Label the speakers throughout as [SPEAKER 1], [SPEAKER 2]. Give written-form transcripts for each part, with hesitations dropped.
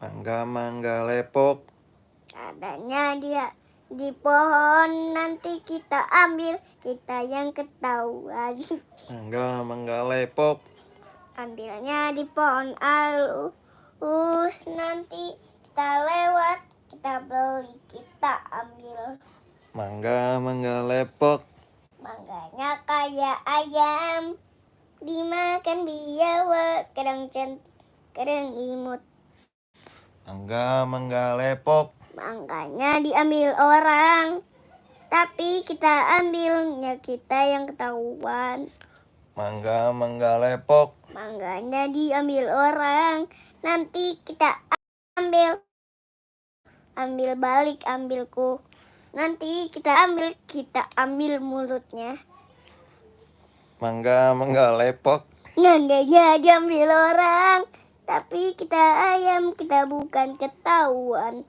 [SPEAKER 1] Mangga lepok.
[SPEAKER 2] Adanya dia di pohon, nanti kita ambil, kita yang ketahuan.
[SPEAKER 1] Mangga lepok.
[SPEAKER 2] Ambilnya di pohon alus, nanti kita lewat, kita beli, kita ambil.
[SPEAKER 1] Mangga lepok.
[SPEAKER 2] Mangganya kayak ayam, dimakan biawak, kadang cantik, kadang imut.
[SPEAKER 1] Mangga lepok.
[SPEAKER 2] Mangganya diambil orang, tapi kita ambilnya, kita yang ketahuan.
[SPEAKER 1] Mangga lepok.
[SPEAKER 2] Mangganya diambil orang, nanti kita ambil balik, ambilku. Nanti kita ambil mulutnya.
[SPEAKER 1] Mangga lepok.
[SPEAKER 2] Mangganya diambil orang, tapi kita ayam, kita bukan ketahuan.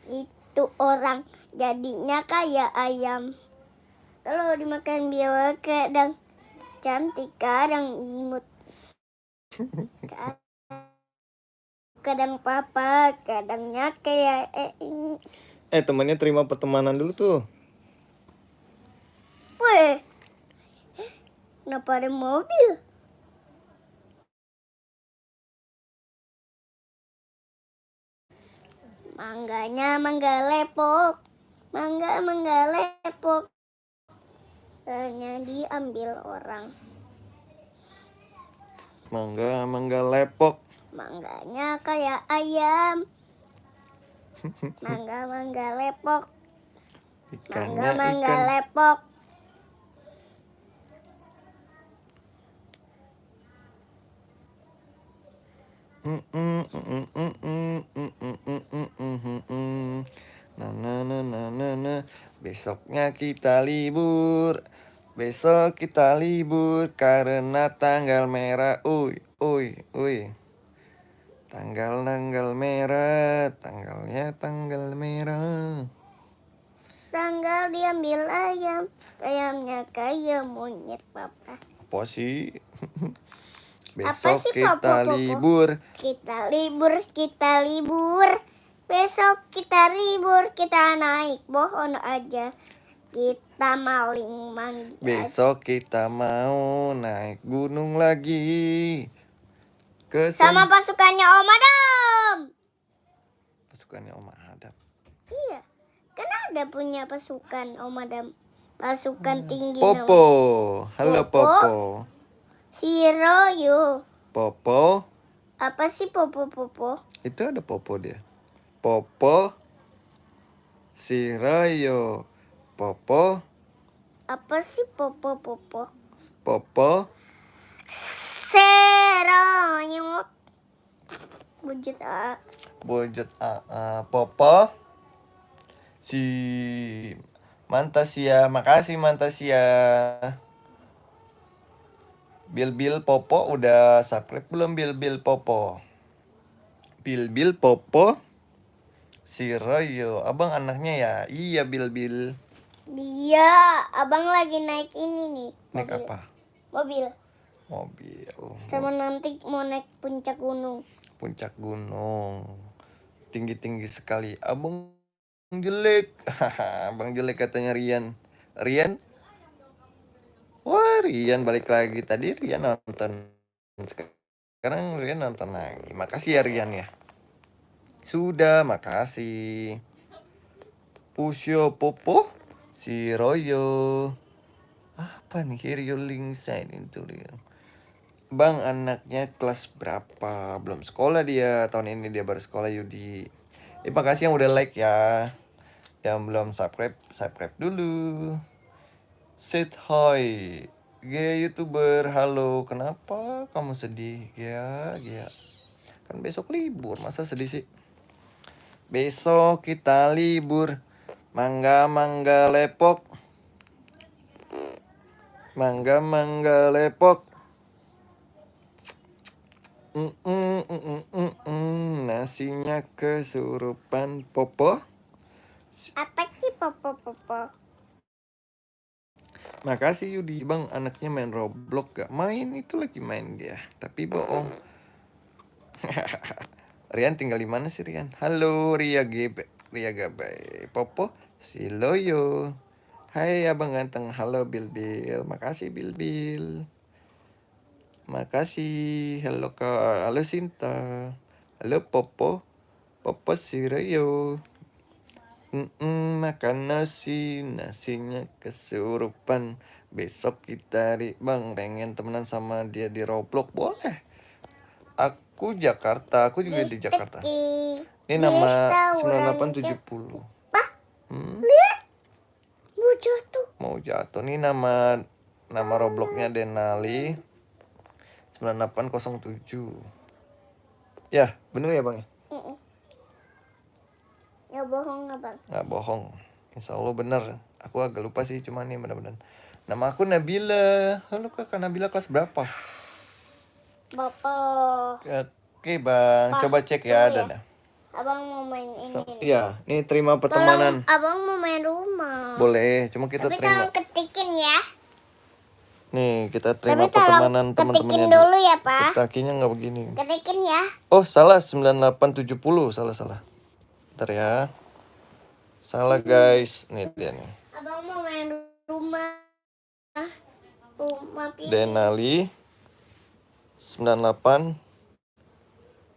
[SPEAKER 2] Itu orang jadinya kayak ayam. Kalau dimakan biawak kadang cantik, kadang imut. Kadang papa, kadangnya kayak
[SPEAKER 1] Temannya terima pertemanan dulu tuh.
[SPEAKER 2] Weh, kenapa ada mobil? Mangganya mangga lepok, mangga lepok. Hanya diambil orang.
[SPEAKER 1] Mangga lepok.
[SPEAKER 2] Mangganya kayak ayam. Mangga lepok.
[SPEAKER 1] Ikannya
[SPEAKER 2] Mangga
[SPEAKER 1] ikan.
[SPEAKER 2] lepok.
[SPEAKER 1] Nah. Besoknya kita libur. Besok kita libur karena tanggal merah. Uy. Tanggal merah. Tanggalnya tanggal merah.
[SPEAKER 2] Tanggal diambil ayam. Ayamnya kayak monyet, papa.
[SPEAKER 1] Apa sih?
[SPEAKER 2] Apa
[SPEAKER 1] Besok
[SPEAKER 2] sih,
[SPEAKER 1] kita
[SPEAKER 2] Popo?
[SPEAKER 1] libur.
[SPEAKER 2] Kita libur. Besok kita libur, kita naik pohon aja. Kita maling mandi.
[SPEAKER 1] Besok kita mau naik gunung lagi.
[SPEAKER 2] Sama pasukannya Om Adam.
[SPEAKER 1] Pasukannya Om Adam.
[SPEAKER 2] Iya, kan ada punya pasukan Om Adam. Pasukan tinggi.
[SPEAKER 1] Popo. Halo Popo.
[SPEAKER 2] Si Royo.
[SPEAKER 1] Popo.
[SPEAKER 2] Apa sih Popo?
[SPEAKER 1] Itu ada Popo dia. Popo. Si Royo. Popo.
[SPEAKER 2] Apa sih Popo?
[SPEAKER 1] Popo.
[SPEAKER 2] Seroyo.
[SPEAKER 1] Bujut Popo. Si Mantasia. Makasih Mantasia. Bil Popo udah subscribe belum? Bil Popo. Bil Popo. Si Royo, abang anaknya ya? Iya Bil.
[SPEAKER 2] Dia, abang lagi naik ini nih.
[SPEAKER 1] Naik apa?
[SPEAKER 2] Mobil.
[SPEAKER 1] Sama
[SPEAKER 2] nanti mau naik puncak gunung.
[SPEAKER 1] Puncak gunung. Tinggi sekali. Abang jelek. Abang jelek katanya Rian. Wah, Rian balik lagi. Tadi Rian nonton. Sekarang Rian nonton lagi. Makasih ya Rian ya. Sudah, makasih. Pusyo Popo. Si Royo. Apa nih? Here you link sign into Bang, anaknya kelas berapa? Belum sekolah dia. Tahun ini dia baru sekolah, Yudi. Makasih yang udah like ya. Yang belum subscribe dulu. Sit hi. YouTuber, halo. Kenapa kamu sedih? Ya. Kan besok libur, masa sedih sih? Besok kita libur. Mangga lepok. Mangga lepok. Nasinya kesurupan Popo.
[SPEAKER 2] Apa sih Popo?
[SPEAKER 1] Makasih Yudi. Bang, anaknya main Roblox gak? Main, itu lagi main dia. Tapi bohong. Rian tinggal di mana sih Rian? Halo Ria Gebe, Ria Gabai, Popo, si Loyo. Hai abang ganteng, halo Bil. Makasih Bil. Makasih, halo Kak, halo Sinta, halo Popo, Popo si Loyo. Makan nasinya kesurupan. Besok kita bang pengen temenan sama dia di Roblox, boleh. Aku Jakarta, aku juga di Jakarta. Ini nama 9870.
[SPEAKER 2] Pak,
[SPEAKER 1] Hmm,
[SPEAKER 2] lihat. Mau jatuh.
[SPEAKER 1] mau jatuh. Ini nama Robloxnya Denali 9807. Ya, bener ya bang ya?
[SPEAKER 2] Ya bohong abang.
[SPEAKER 1] Nggak bohong. Insya Allah bener. Aku agak lupa sih, cuman nih bener-bener. Nama aku Nabila. Halo kakak Nabila, kelas berapa?
[SPEAKER 2] Bapak.
[SPEAKER 1] Oke bang,
[SPEAKER 2] Pak,
[SPEAKER 1] coba cek
[SPEAKER 2] tunggu
[SPEAKER 1] ya,
[SPEAKER 2] ya.
[SPEAKER 1] Dada.
[SPEAKER 2] Abang mau main ini.
[SPEAKER 1] Iya, nih terima pertemanan.
[SPEAKER 2] Tolong, abang mau main rumah.
[SPEAKER 1] Boleh, cuma kita
[SPEAKER 2] Tapi
[SPEAKER 1] terima.
[SPEAKER 2] tolong ketikin ya.
[SPEAKER 1] Nih, kita terima
[SPEAKER 2] Tapi tolong
[SPEAKER 1] pertemanan
[SPEAKER 2] ketikin
[SPEAKER 1] teman-temannya
[SPEAKER 2] dulu ya, Pak.
[SPEAKER 1] Kakinya nggak begini.
[SPEAKER 2] Ketikin ya.
[SPEAKER 1] Oh, salah 9870, salah. Bentar ya. Salah guys. Nih dia nih.
[SPEAKER 2] Abang mau main rumah. Rumah pilih.
[SPEAKER 1] Denali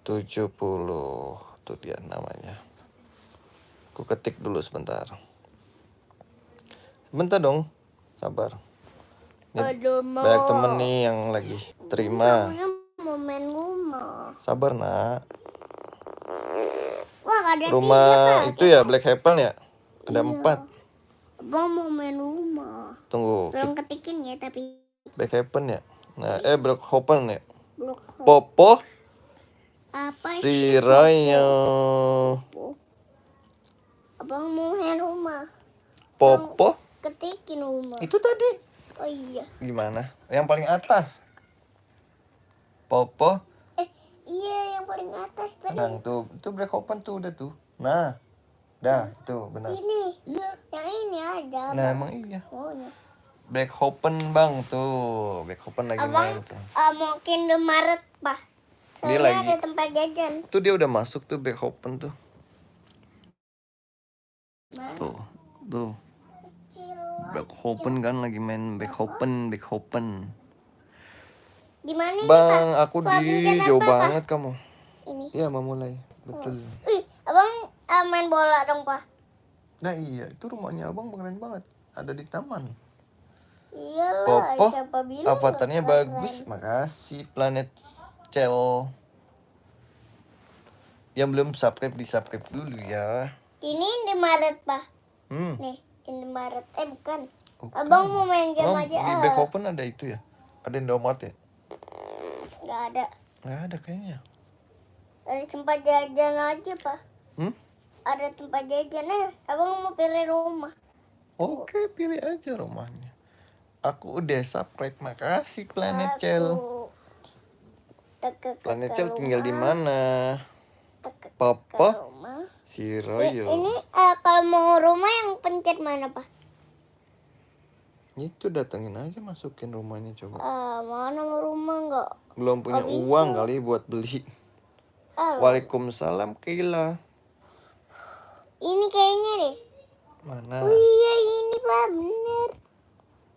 [SPEAKER 1] 9870. Tuh dia namanya. Aku ketik dulu sebentar. Sebentar dong. Sabar.
[SPEAKER 2] Aduh,
[SPEAKER 1] Banyak temen nih yang lagi terima.
[SPEAKER 2] mau main rumah.
[SPEAKER 1] Sabar nak.
[SPEAKER 2] Wah, ada
[SPEAKER 1] Rumah
[SPEAKER 2] 3, Pak.
[SPEAKER 1] itu ya Black Apple ya. Ada 4.
[SPEAKER 2] Abang mau main rumah.
[SPEAKER 1] Tunggu.
[SPEAKER 2] Tolong ketikin ya, tapi
[SPEAKER 1] Black Apple ya. Nah, Black Open ya.
[SPEAKER 2] blok.
[SPEAKER 1] Popo
[SPEAKER 2] Apa
[SPEAKER 1] si Raya.
[SPEAKER 2] Abang mau main rumah.
[SPEAKER 1] Popo.
[SPEAKER 2] Ketikin rumah.
[SPEAKER 1] Itu tadi.
[SPEAKER 2] Oh iya.
[SPEAKER 1] Gimana? Yang paling atas. Popo.
[SPEAKER 2] Iya, yang paling atas tadi.
[SPEAKER 1] Nah, tuh. Itu Black Open tuh udah tuh. Nah. Dah, itu benar.
[SPEAKER 2] Ini.
[SPEAKER 1] Iya.
[SPEAKER 2] Yang ini ada.
[SPEAKER 1] Nah, emang iya.
[SPEAKER 2] Oh, iya.
[SPEAKER 1] Black Open bang tuh. Black Open lagi
[SPEAKER 2] Abang,
[SPEAKER 1] main tuh.
[SPEAKER 2] mungkin di Maret, Pak.
[SPEAKER 1] Dia
[SPEAKER 2] Soalnya
[SPEAKER 1] lagi.
[SPEAKER 2] ada tempat jajan.
[SPEAKER 1] Tuh dia udah masuk tuh Black Open tuh.
[SPEAKER 2] Mana?
[SPEAKER 1] Tuh.
[SPEAKER 2] Kecil.
[SPEAKER 1] Black Open kan lagi main Black Open.
[SPEAKER 2] Gimana ini,
[SPEAKER 1] Bang,
[SPEAKER 2] Pak?
[SPEAKER 1] aku
[SPEAKER 2] Pak,
[SPEAKER 1] di
[SPEAKER 2] bikin
[SPEAKER 1] jauh
[SPEAKER 2] apa, Pak?
[SPEAKER 1] banget kamu.
[SPEAKER 2] Ini.
[SPEAKER 1] Iya, mau mulai. Betul.
[SPEAKER 2] Abang main bola dong, Pak.
[SPEAKER 1] Nah iya, itu rumahnya abang keren banget. Ada di taman.
[SPEAKER 2] Iyalah,
[SPEAKER 1] Popo,
[SPEAKER 2] siapa bilang
[SPEAKER 1] avatarnya
[SPEAKER 2] nggak
[SPEAKER 1] bagus.
[SPEAKER 2] keren?
[SPEAKER 1] Makasih Planet Cel. Yang belum subscribe di subscribe dulu ya.
[SPEAKER 2] Ini di Maret, Pak.
[SPEAKER 1] Hmm.
[SPEAKER 2] Nih, ini Maret. Bukan.
[SPEAKER 1] Bukan.
[SPEAKER 2] Abang mau main game
[SPEAKER 1] Abang
[SPEAKER 2] aja.
[SPEAKER 1] di Back Open ada itu ya? Ada Indomaret ya?
[SPEAKER 2] Nggak ada.
[SPEAKER 1] Nggak ada kayaknya.
[SPEAKER 2] Ada tempat jajan aja, Pak.
[SPEAKER 1] Hmm?
[SPEAKER 2] Ada tempat jajan. Abang mau pilih rumah.
[SPEAKER 1] Oke, pilih aja rumahnya. Aku udah subscribe. Makasih Planet Cel. Planet Cel tinggal di mana? Popo si Royo.
[SPEAKER 2] Ini kalau mau rumah yang pencet mana, Pak?
[SPEAKER 1] Itu datengin aja, masukin rumahnya coba.
[SPEAKER 2] Mana mau rumah nggak?
[SPEAKER 1] Belum punya uang kali buat beli. Waalaikumsalam Kila.
[SPEAKER 2] Ini kayaknya deh.
[SPEAKER 1] Mana?
[SPEAKER 2] Oh iya ini, Pak,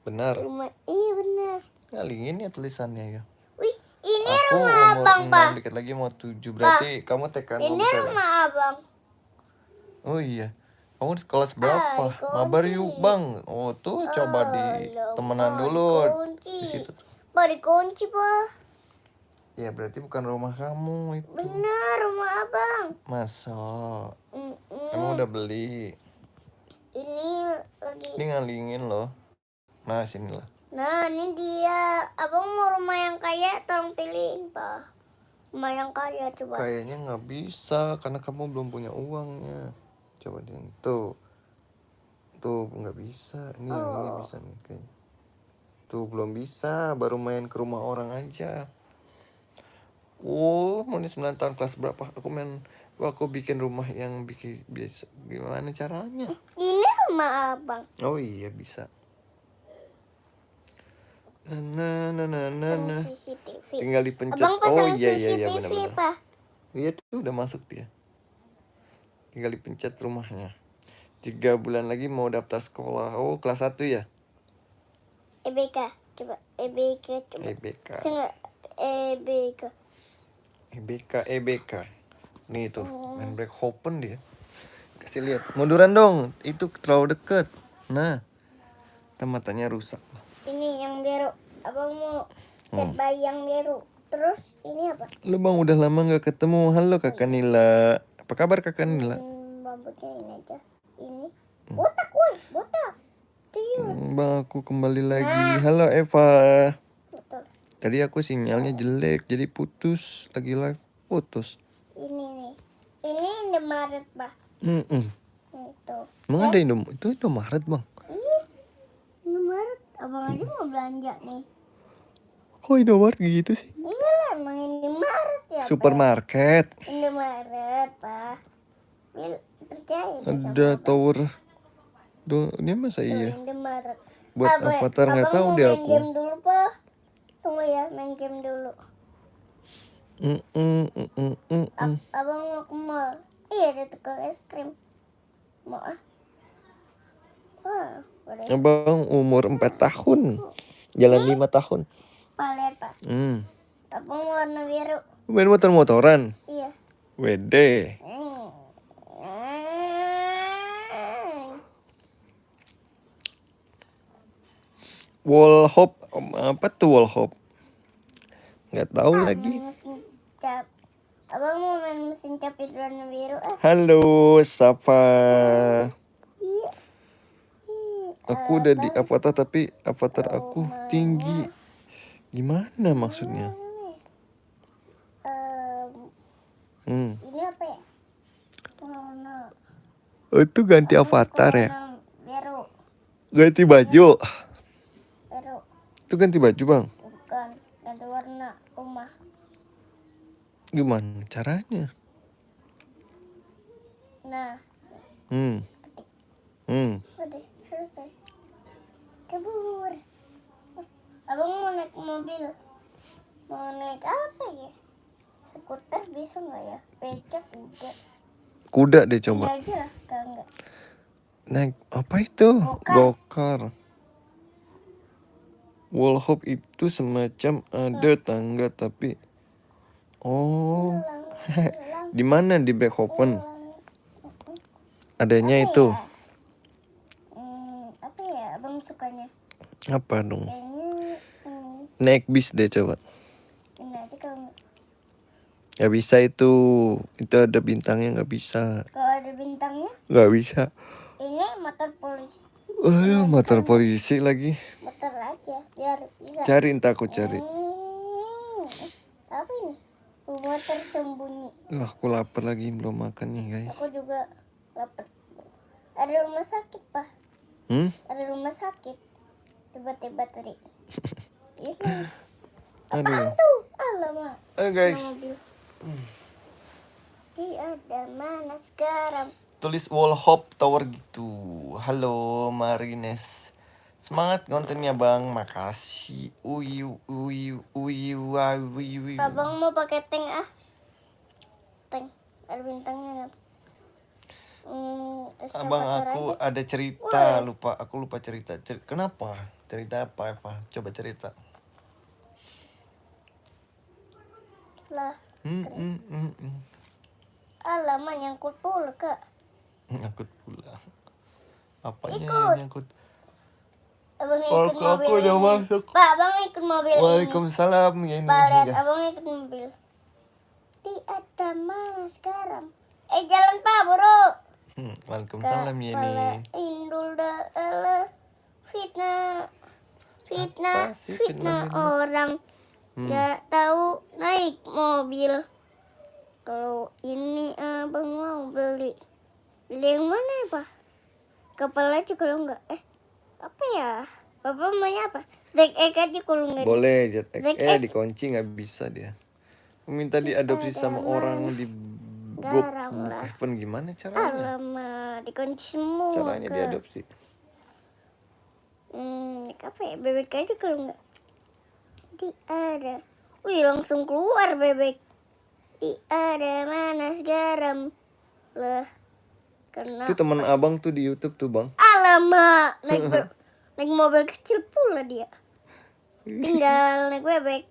[SPEAKER 1] Benar.
[SPEAKER 2] Rumah, iya benar.
[SPEAKER 1] Ngalingin ya tulisannya ya.
[SPEAKER 2] Wih, ini
[SPEAKER 1] Aku
[SPEAKER 2] rumah
[SPEAKER 1] umur
[SPEAKER 2] abang,
[SPEAKER 1] 6,
[SPEAKER 2] Pak.
[SPEAKER 1] dikit lagi mau 7. Berarti kamu TK
[SPEAKER 2] Ini rumah abang.
[SPEAKER 1] Oh iya. Kamu kelas berapa? Mabar yuk bang. Oh tuh coba di temenan dulu. Di situ tuh.
[SPEAKER 2] Pak, dikunci, Pak.
[SPEAKER 1] Ya berarti bukan rumah kamu itu.
[SPEAKER 2] Benar, rumah abang.
[SPEAKER 1] Masa? Emang udah beli?
[SPEAKER 2] Ini lagi.
[SPEAKER 1] Ini ngalingin loh. Nah sinilah.
[SPEAKER 2] Nah ini dia. Abang mau rumah yang kaya, tolong pilihin, Pak. Rumah yang kaya coba.
[SPEAKER 1] Kayaknya nggak bisa karena kamu belum punya uangnya. Coba deh tuh nggak bisa. Ini yang ini bisa nih kayaknya. Tuh belum bisa, baru main ke rumah orang aja. Oh, mau 9 tahun kelas berapa? Aku bikin rumah yang bikin biasa. Gimana caranya?
[SPEAKER 2] Ini rumah abang.
[SPEAKER 1] Oh iya bisa. Nah.
[SPEAKER 2] CCTV.
[SPEAKER 1] Tinggal dipencet.
[SPEAKER 2] Abang pasang
[SPEAKER 1] Oh iya
[SPEAKER 2] CCTV,
[SPEAKER 1] benar-benar.
[SPEAKER 2] Pak.
[SPEAKER 1] Iya tuh udah masuk dia. Tinggal dipencet rumahnya. 3 bulan lagi mau daftar sekolah. Oh, kelas 1 ya?
[SPEAKER 2] EBK. Coba. EBK. Coba.
[SPEAKER 1] EBK.
[SPEAKER 2] Enggak. EBK.
[SPEAKER 1] EBK. Nih tuh, main break open dia. Kasih lihat. Munduran dong. Itu terlalu deket. Nah. Matanya rusak.
[SPEAKER 2] Ini yang biru. Abang mau cat bayi yang biru. Terus ini apa?
[SPEAKER 1] Lu Bang udah lama gak ketemu. Halo Kakak Nila. Apa kabar Kakak Nila?
[SPEAKER 2] Rambutnya ini aja. Ini. Botak woi. Botak.
[SPEAKER 1] Bang aku kembali lagi. Halo Eva.
[SPEAKER 2] Betul.
[SPEAKER 1] Tadi aku sinyalnya jelek. Jadi putus. Lagi live putus.
[SPEAKER 2] Ini nih. Ini Indomaret, Pak. Itu.
[SPEAKER 1] Emang ada itu Indomaret Bang?
[SPEAKER 2] Iya. Indomaret. Abang aja mau belanja nih.
[SPEAKER 1] Kok Indomaret gitu sih?
[SPEAKER 2] Iya lah, emang Indomaret ya.
[SPEAKER 1] Supermarket.
[SPEAKER 2] Indomaret, Pak. Percaya deh sama
[SPEAKER 1] Ada
[SPEAKER 2] Abang.
[SPEAKER 1] tower. Ini masa iya?
[SPEAKER 2] Indomaret.
[SPEAKER 1] Buat avatar nggak tahu deh aku.
[SPEAKER 2] Main game dulu, Pak. Tunggu ya, main game dulu. Abang mau ke mall. Iya, ada tukang es krim. Mau ah? Wah, boleh.
[SPEAKER 1] Abang umur 4 tahun. Jalan 5 tahun.
[SPEAKER 2] Pak, lihat, Pak. Abang warna biru.
[SPEAKER 1] Main motor-motoran?
[SPEAKER 2] Iya.
[SPEAKER 1] Wede. Wall hop. Apa tuh wall hop? Nggak tahu lagi.
[SPEAKER 2] Mesin cap. Abang mau main mesin cap itu warna biru ah.
[SPEAKER 1] Halo Safa.
[SPEAKER 2] Iya.
[SPEAKER 1] Aku udah di avatar tapi avatar aku tinggi. Gimana maksudnya?
[SPEAKER 2] Ini apa ya? Warna
[SPEAKER 1] Itu ganti avatar ya?
[SPEAKER 2] biru.
[SPEAKER 1] Ganti baju?
[SPEAKER 2] Biru.
[SPEAKER 1] Itu ganti baju Bang?
[SPEAKER 2] Bukan. Ganti warna rumah.
[SPEAKER 1] Gimana caranya?
[SPEAKER 2] Nah. Udah selesai. Kabur. Abang mau naik mobil. Mau naik apa ya? Skuter bisa nggak ya? Becak udah.
[SPEAKER 1] Kuda deh coba.
[SPEAKER 2] Ini aja lah, kalau enggak.
[SPEAKER 1] Naik apa itu? Gokar. Wall hop itu semacam ada tangga tapi di mana di Beckhoven? Adanya itu.
[SPEAKER 2] Apa ya abang sukanya?
[SPEAKER 1] Apa dong?
[SPEAKER 2] Kayaknya
[SPEAKER 1] Naik bis deh coba.
[SPEAKER 2] ini aja kalau
[SPEAKER 1] Gak bisa itu ada bintangnya nggak bisa.
[SPEAKER 2] kalau ada bintangnya?
[SPEAKER 1] Nggak bisa.
[SPEAKER 2] Ini motor polisi.
[SPEAKER 1] Aduh, motor polisi lagi.
[SPEAKER 2] Motor aja biar bisa.
[SPEAKER 1] Cari entah aku cari.
[SPEAKER 2] Apa ini? Rumah tersembunyi.
[SPEAKER 1] Aku lapar lagi belum makan nih guys.
[SPEAKER 2] Aku juga lapar. Ada rumah sakit Pak. Ada rumah sakit. Tiba-tiba tadi. Ini. Apaan tuh? Alamak.
[SPEAKER 1] Guys.
[SPEAKER 2] Ada mana sekarang?
[SPEAKER 1] Tulis wall hop tower gitu. Halo Marines. Semangat kontennya Bang. Makasih.
[SPEAKER 2] Abang mau pakai tank ah. Tank. Ada bintangnya.
[SPEAKER 1] Abang aku ada cerita. Aku lupa cerita. Kenapa? Cerita apa Eva? Coba cerita.
[SPEAKER 2] Lah. Alamak nyangkut pula Kak.
[SPEAKER 1] Nyangkut pula. Apanya yang nyangkut?
[SPEAKER 2] Abang ikut mobil
[SPEAKER 1] aku udah masuk.
[SPEAKER 2] Pak, abang ikut mobil
[SPEAKER 1] Waalaikumsalam ya ini.
[SPEAKER 2] Pak, lihat abang ikut mobil. Ada mana sekarang? Jalan Pak, bro.
[SPEAKER 1] Waalaikumsalam ya ini.
[SPEAKER 2] Indul dah fitnah orang gak tahu naik mobil. Kalau ini abang mau beli yang mana ya Pak? Kapal aja kalau enggak. Apa ya? Bapak maunya apa? ZX aja kalau enggak.
[SPEAKER 1] Boleh ZX. Dikunci nggak bisa dia. Minta diadopsi sama orang di Brookhaven gimana caranya?
[SPEAKER 2] Alamak, dikunci semua.
[SPEAKER 1] Caranya diadopsi.
[SPEAKER 2] Apa ya? Bebek aja kalau enggak. Ada. Wih, langsung keluar bebek. Di ada manas garam lah. Karena
[SPEAKER 1] Itu teman abang tuh di YouTube tuh bang.
[SPEAKER 2] alamak naik mobil kecil pula dia. Tinggal naik bebek.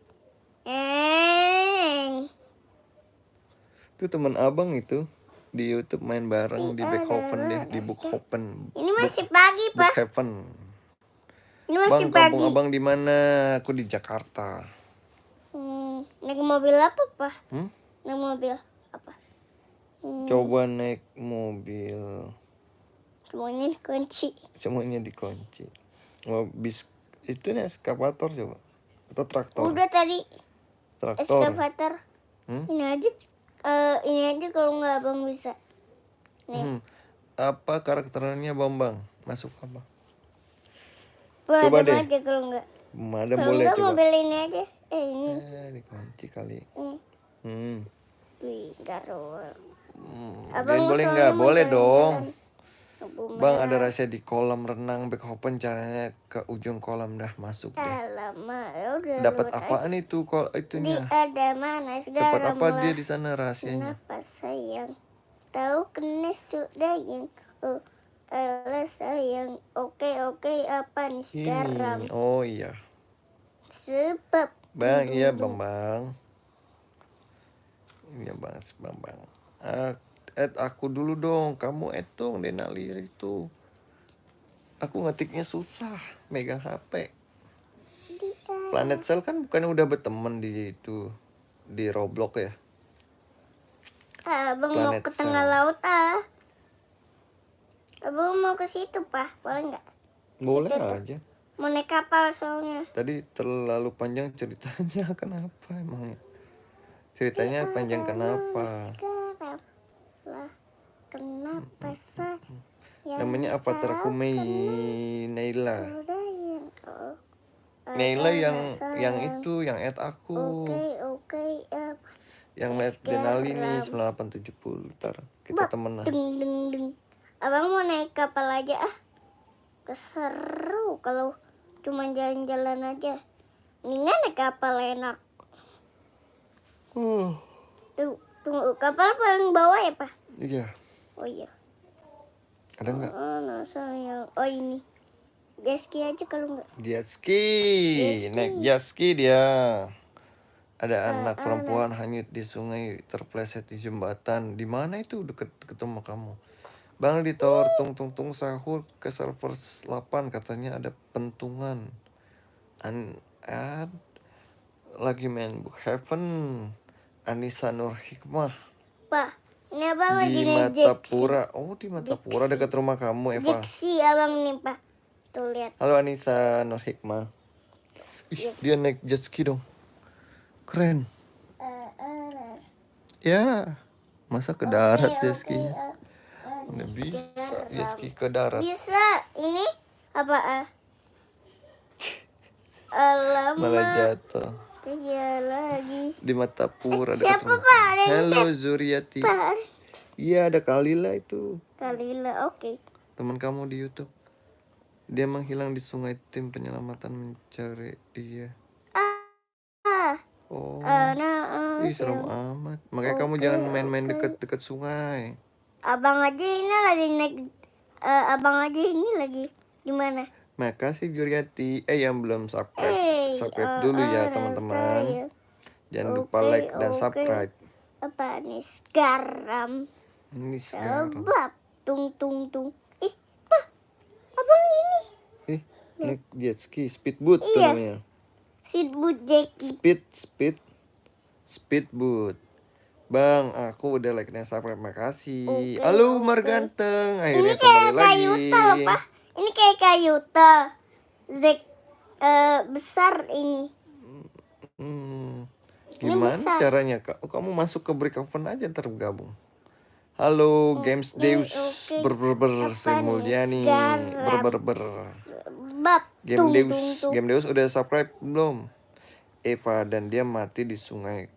[SPEAKER 1] Itu teman abang itu di YouTube main bareng di Beckhoven dia di Bookhoven.
[SPEAKER 2] Ini masih pagi, Pak.
[SPEAKER 1] Bookhaven.
[SPEAKER 2] Ini masih
[SPEAKER 1] Bang, kampung
[SPEAKER 2] pagi.
[SPEAKER 1] abang di mana? Aku di Jakarta.
[SPEAKER 2] Naik mobil apa, Pak?
[SPEAKER 1] Hmm?
[SPEAKER 2] Naik mobil apa?
[SPEAKER 1] Coba naik mobil.
[SPEAKER 2] Semuanya dikunci.
[SPEAKER 1] Semuanya dikunci. Oh, bis itu nih eskavator coba. Atau traktor?
[SPEAKER 2] Udah tadi
[SPEAKER 1] Traktor.
[SPEAKER 2] eskavator.
[SPEAKER 1] Hmm?
[SPEAKER 2] Ini aja kalau nggak abang bisa.
[SPEAKER 1] Apa karakternya Bambang? Masuk apa?
[SPEAKER 2] Coba
[SPEAKER 1] deh.
[SPEAKER 2] aja kalau nggak.
[SPEAKER 1] Ada
[SPEAKER 2] Kalau
[SPEAKER 1] boleh
[SPEAKER 2] nggak
[SPEAKER 1] coba.
[SPEAKER 2] mobil ini aja. Ini.
[SPEAKER 1] Dikunci kali.
[SPEAKER 2] Ini. Wih, garu.
[SPEAKER 1] Jangan boleh nggak? Boleh dong. Bang, ada rahasia di kolam renang Beckhoven, caranya ke ujung kolam dah masuk deh.
[SPEAKER 2] Alamak, ya udah.
[SPEAKER 1] Dapat apaan itu itunya?
[SPEAKER 2] Ada manas
[SPEAKER 1] Dapat
[SPEAKER 2] garam
[SPEAKER 1] apa dia
[SPEAKER 2] lah.
[SPEAKER 1] di sana rahasianya?
[SPEAKER 2] Kenapa sayang? Tahu kena sudah yang alah sayang. Oke apa nih sekarang?
[SPEAKER 1] Ini. Oh iya.
[SPEAKER 2] Sebab
[SPEAKER 1] Bang, iya Bambang. Iya Bambang. Aku dulu dong, kamu dong Denali itu. Aku ngetiknya susah, megang HP. Planet Cell kan bukannya udah berteman di itu, di Roblox ya?
[SPEAKER 2] Abang mau
[SPEAKER 1] Planet
[SPEAKER 2] ke tengah
[SPEAKER 1] Cell.
[SPEAKER 2] laut Abang mau ke situ boleh nggak?
[SPEAKER 1] Boleh
[SPEAKER 2] Situ tuh.
[SPEAKER 1] aja.
[SPEAKER 2] Mau naik kapal soalnya.
[SPEAKER 1] Tadi terlalu panjang ceritanya, kenapa emangnya? Ceritanya panjang kenapa?
[SPEAKER 2] Sekarang lah kenapa sayang?
[SPEAKER 1] Namanya Avatar aku Naila.
[SPEAKER 2] Sudah yang
[SPEAKER 1] Naila yang itu, yang add aku.
[SPEAKER 2] Oke
[SPEAKER 1] Yang lihat Denali nih 9870. Ntar kita temenan.
[SPEAKER 2] Deng. Abang mau naik kapal aja keseru kalau cuma jalan-jalan aja. Ini naik kapal enak. Tunggu, kapal paling bawah ya, Pak?
[SPEAKER 1] Iya.
[SPEAKER 2] Oh iya.
[SPEAKER 1] Ada nggak?
[SPEAKER 2] Nah, sayang. Oh ini. Jet ski aja kalau nggak.
[SPEAKER 1] Jet ski. Naik jet ski dia. Ada anak perempuan hanyut di sungai, terpleset di jembatan. Di mana itu? Deket rumah kamu. Bang di tower tung sahur ke server 8 katanya ada pentungan. Lagi main Bookhaven. Anissa Nur Hikmah.
[SPEAKER 2] Pak, ini abang lagi
[SPEAKER 1] Di
[SPEAKER 2] naik jet ski.
[SPEAKER 1] Matapura. Oh, di Matapura dekat rumah kamu, Eva.
[SPEAKER 2] Jet ski abang nih, Pak. Tuh lihat.
[SPEAKER 1] Halo Anissa Nur Hikmah. Ih, dia naik jet ski dong. Keren. Ya, masa ke darat jet skinya? Nggak bisa jet ski ke darat.
[SPEAKER 2] Bisa. Ini apa? Alamak.
[SPEAKER 1] Malah jatuh.
[SPEAKER 2] Iya lagi.
[SPEAKER 1] Di Matapura dekat
[SPEAKER 2] Siapa,
[SPEAKER 1] rumah.
[SPEAKER 2] Pak? Ada yang
[SPEAKER 1] Halo Zuriati.
[SPEAKER 2] Pak.
[SPEAKER 1] Iya, ada Kalila itu.
[SPEAKER 2] Kalila, oke.
[SPEAKER 1] Teman kamu di YouTube. Dia menghilang di sungai, tim penyelamatan mencari dia. Oh. Ih, serem amat. Makanya kamu jangan main-main deket sungai.
[SPEAKER 2] Abang aja ini lagi naik. Abang aja ini lagi di mana?
[SPEAKER 1] Makasih Juriati. Yang belum subscribe. Subscribe dulu ya teman-teman. Jangan lupa like dan subscribe.
[SPEAKER 2] Apa nih sekarang?
[SPEAKER 1] Ini sekarang.
[SPEAKER 2] Sebab tung. Pak, abang ini.
[SPEAKER 1] Naik jet ski, speedboat tuh
[SPEAKER 2] Iya.
[SPEAKER 1] namanya.
[SPEAKER 2] Speedboat Jackie.
[SPEAKER 1] Speedboat. Bang, aku udah like dan subscribe, makasih. Halo Umar ganteng, akhirnya kembali lagi.
[SPEAKER 2] Loh, Pak. Ini kayak kayuta. Besar ini.
[SPEAKER 1] Gimana caranya kak? Kamu masuk ke Beckhoven aja ntar gabung. Halo Games Deus Sri Mulyani Game Deus udah subscribe belum? Eva dan dia mati di sungai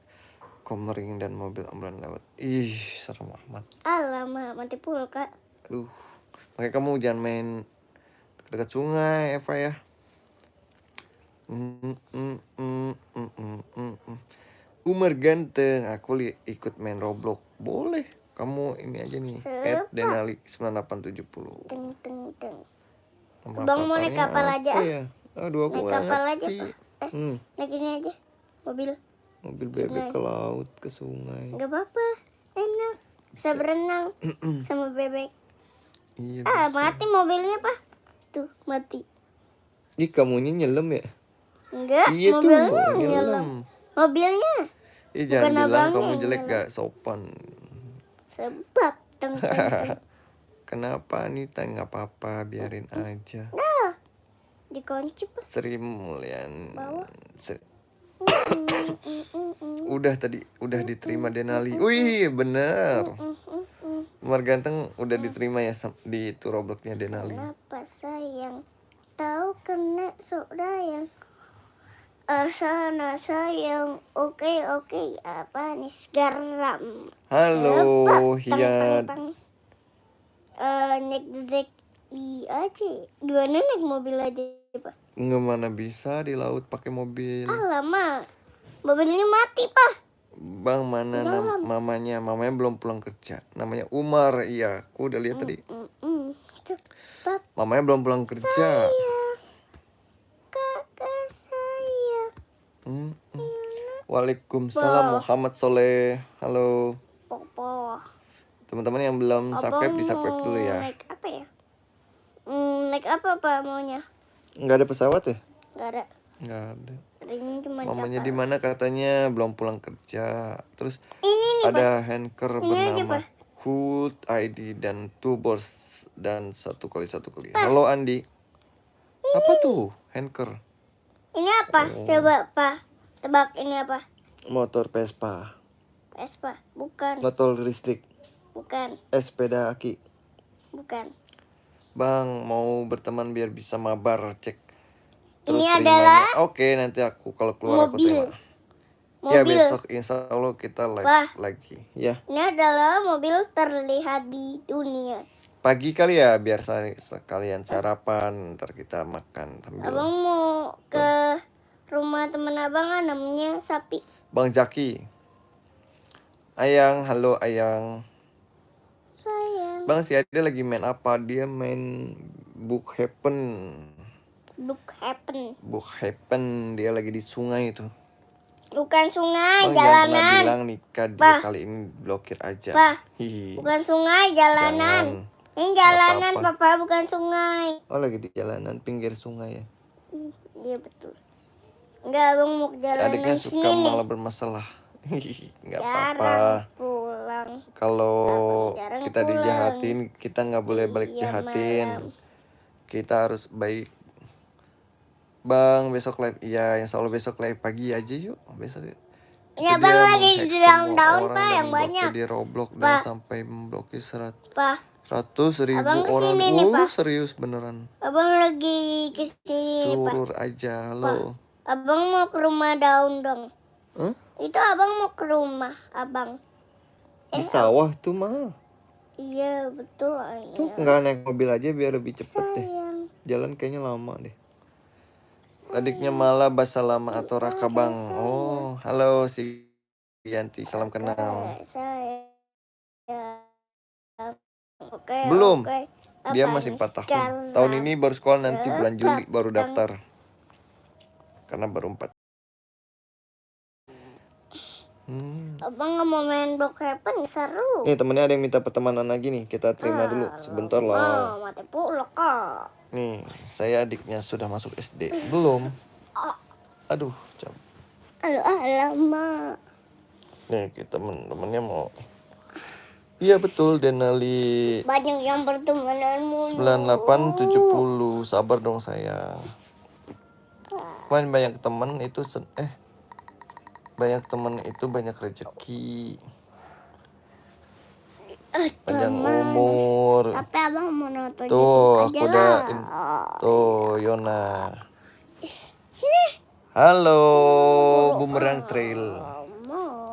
[SPEAKER 1] Komering dan mobil ambulan lewat. Ih, serem amat.
[SPEAKER 2] Alamak, mati pula, Kak.
[SPEAKER 1] Aduh, makanya kamu jangan main dekat sungai, Eva ya. Umar ganteng, aku ikut main Roblox. Boleh. Kamu ini aja nih, @denali 9870.
[SPEAKER 2] Teng teng teng.
[SPEAKER 1] Nama
[SPEAKER 2] Bang mau naik
[SPEAKER 1] avatarnya
[SPEAKER 2] kapal aja
[SPEAKER 1] apa
[SPEAKER 2] ah.
[SPEAKER 1] ya? Aduh, aku
[SPEAKER 2] Naik
[SPEAKER 1] nggak
[SPEAKER 2] kapal aja
[SPEAKER 1] ngerti.
[SPEAKER 2] Pak. Naik ini aja. Mobil.
[SPEAKER 1] Mobil bebek
[SPEAKER 2] Sungai.
[SPEAKER 1] ke laut, ke sungai.
[SPEAKER 2] Gak apa-apa. Enak. Bisa berenang sama bebek.
[SPEAKER 1] Iya
[SPEAKER 2] Ah,
[SPEAKER 1] bisa.
[SPEAKER 2] mati mobilnya, Pak. Tuh, mati.
[SPEAKER 1] Ih, kamunya nyelam ya?
[SPEAKER 2] Enggak,
[SPEAKER 1] Iya tuh,
[SPEAKER 2] mobilnya
[SPEAKER 1] nyelam.
[SPEAKER 2] nyelam. Mobilnya.
[SPEAKER 1] Ih,
[SPEAKER 2] Bukan
[SPEAKER 1] jangan bilang
[SPEAKER 2] abangnya
[SPEAKER 1] kamu
[SPEAKER 2] yang
[SPEAKER 1] jelek,
[SPEAKER 2] nyelam.
[SPEAKER 1] gak sopan.
[SPEAKER 2] Sebab teng teng teng.
[SPEAKER 1] Kenapa Anita? Nggak apa-apa, biarin aja.
[SPEAKER 2] Dah. Dikunci, Pak.
[SPEAKER 1] Sri Mulyani.
[SPEAKER 2] Bawah.
[SPEAKER 1] Udah diterima Denali. Wih, bener. Umar ganteng udah diterima ya di itu Robloxnya Denali.
[SPEAKER 2] Kenapa sayang? Tahu kena sayang. Sana sayang. Oke, apa nih garam.
[SPEAKER 1] Halo,
[SPEAKER 2] Teng
[SPEAKER 1] Hiat.
[SPEAKER 2] teng teng. Naik zek aja. Gimana naik mobil aja, Pak?
[SPEAKER 1] Nggak mana bisa di laut pakai mobil.
[SPEAKER 2] Lama. Mobilnya mati, Pak.
[SPEAKER 1] Bang, mana mamanya? Mamanya belum pulang kerja. Namanya Umar. Iya, aku udah lihat tadi.
[SPEAKER 2] Cepat.
[SPEAKER 1] Mamanya belum pulang kerja.
[SPEAKER 2] Kakak saya.
[SPEAKER 1] Waalaikumsalam Muhammad Soleh. Halo.
[SPEAKER 2] Popo.
[SPEAKER 1] Teman-teman yang belum subscribe, di subscribe dulu ya.
[SPEAKER 2] Naik apa ya? Naik apa Pak maunya?
[SPEAKER 1] Nggak ada pesawat ya?
[SPEAKER 2] Nggak ada.
[SPEAKER 1] Nggak ada.
[SPEAKER 2] Ini cuma
[SPEAKER 1] Mamanya
[SPEAKER 2] kapal.
[SPEAKER 1] di mana katanya belum pulang kerja. Terus
[SPEAKER 2] Ini nih,
[SPEAKER 1] ada handker
[SPEAKER 2] Ini aja,
[SPEAKER 1] bernama
[SPEAKER 2] Pak.
[SPEAKER 1] Hood ID dan Tubers dan 1x1 kuliah. Halo Andi. Apa tuh handker?
[SPEAKER 2] Ini apa? Coba Pak. Tebak ini apa?
[SPEAKER 1] Motor Vespa.
[SPEAKER 2] Vespa. Bukan.
[SPEAKER 1] Motor listrik.
[SPEAKER 2] Bukan.
[SPEAKER 1] Sepeda aki.
[SPEAKER 2] Bukan.
[SPEAKER 1] Bang, mau berteman biar bisa mabar, cek. Terus
[SPEAKER 2] Ini
[SPEAKER 1] terimanya.
[SPEAKER 2] adalah
[SPEAKER 1] Oke, nanti aku kalau keluar aku terima. Ya,
[SPEAKER 2] Mobil.
[SPEAKER 1] besok insya Allah kita live lagi. Ya.
[SPEAKER 2] Ini adalah mobil terlihat di dunia.
[SPEAKER 1] Pagi kali ya, biar sekalian sarapan, ntar kita makan sambil.
[SPEAKER 2] Abang mau ke rumah teman abang kan namanya Sapi.
[SPEAKER 1] Bang Jaki. Ayang, halo Ayang.
[SPEAKER 2] Sayang.
[SPEAKER 1] Bang, si Ade lagi main apa? Dia main Book Happen. Book Happen, dia lagi di sungai itu.
[SPEAKER 2] Bukan sungai,
[SPEAKER 1] Bang,
[SPEAKER 2] jalanan.
[SPEAKER 1] jangan pernah bilang nikah dia kali ini blokir aja.
[SPEAKER 2] Hihi. Bukan sungai, jalanan.
[SPEAKER 1] Jangan.
[SPEAKER 2] Ini jalanan, Papa, bukan sungai.
[SPEAKER 1] Oh, lagi di jalanan pinggir sungai ya?
[SPEAKER 2] Iya betul. Enggak, abang mau ke jalanan
[SPEAKER 1] Adiknya
[SPEAKER 2] sini
[SPEAKER 1] suka
[SPEAKER 2] nih.
[SPEAKER 1] malah bermasalah. Nggak apa-apa.
[SPEAKER 2] Pulang.
[SPEAKER 1] Kalau
[SPEAKER 2] Jarang
[SPEAKER 1] kita
[SPEAKER 2] pulang.
[SPEAKER 1] dijahatin, kita nggak boleh balik
[SPEAKER 2] Iya,
[SPEAKER 1] jahatin.
[SPEAKER 2] malam.
[SPEAKER 1] Kita harus baik. Bang, besok live. Iya, insya Allah besok live pagi aja yuk. Besok yuk.
[SPEAKER 2] Ini abang lagi di daun-daun, Pak, yang banyak.
[SPEAKER 1] Di Roblox dan sampai memblokir 100.000
[SPEAKER 2] Abang
[SPEAKER 1] orang.
[SPEAKER 2] kesini nih, Pak.
[SPEAKER 1] Serius beneran.
[SPEAKER 2] Abang lagi kesini, Pak.
[SPEAKER 1] Surur aja, halo.
[SPEAKER 2] Abang mau ke rumah daun dong.
[SPEAKER 1] Hah?
[SPEAKER 2] Itu abang mau ke rumah abang.
[SPEAKER 1] Di sawah tuh mah.
[SPEAKER 2] Iya betul.
[SPEAKER 1] Tuh nggak naik mobil aja biar lebih cepet deh.
[SPEAKER 2] Sayang.
[SPEAKER 1] Jalan kayaknya lama deh. Adiknya malah bahasa lama atau Raka Bang. Oh, halo si Yanti, salam kenal. Belum. Dia masih 4 tahun. Tahun ini baru sekolah, nanti bulan Juli baru daftar. Karena baru 4.
[SPEAKER 2] Abang nggak mau main Block Happen, seru.
[SPEAKER 1] Nih temennya ada yang minta pertemanan lagi nih, kita terima dulu sebentar lah.
[SPEAKER 2] Mati pula kak.
[SPEAKER 1] Nih, saya adiknya sudah masuk SD. Belum. Aduh,
[SPEAKER 2] Alamak.
[SPEAKER 1] Nih, kita temen-temennya mau. Iya betul, Denali.
[SPEAKER 2] Banyak yang pertemananmu.
[SPEAKER 1] 9870, sabar dong sayang. Main banyak temen itu banyak temen itu banyak rezeki. Panjang umur.
[SPEAKER 2] Tapi abang mau nonton
[SPEAKER 1] Tuh,
[SPEAKER 2] YouTube
[SPEAKER 1] aku
[SPEAKER 2] aja
[SPEAKER 1] udah
[SPEAKER 2] lah.
[SPEAKER 1] Tuh, Yona.
[SPEAKER 2] Sini.
[SPEAKER 1] Halo, Bumerang Trail.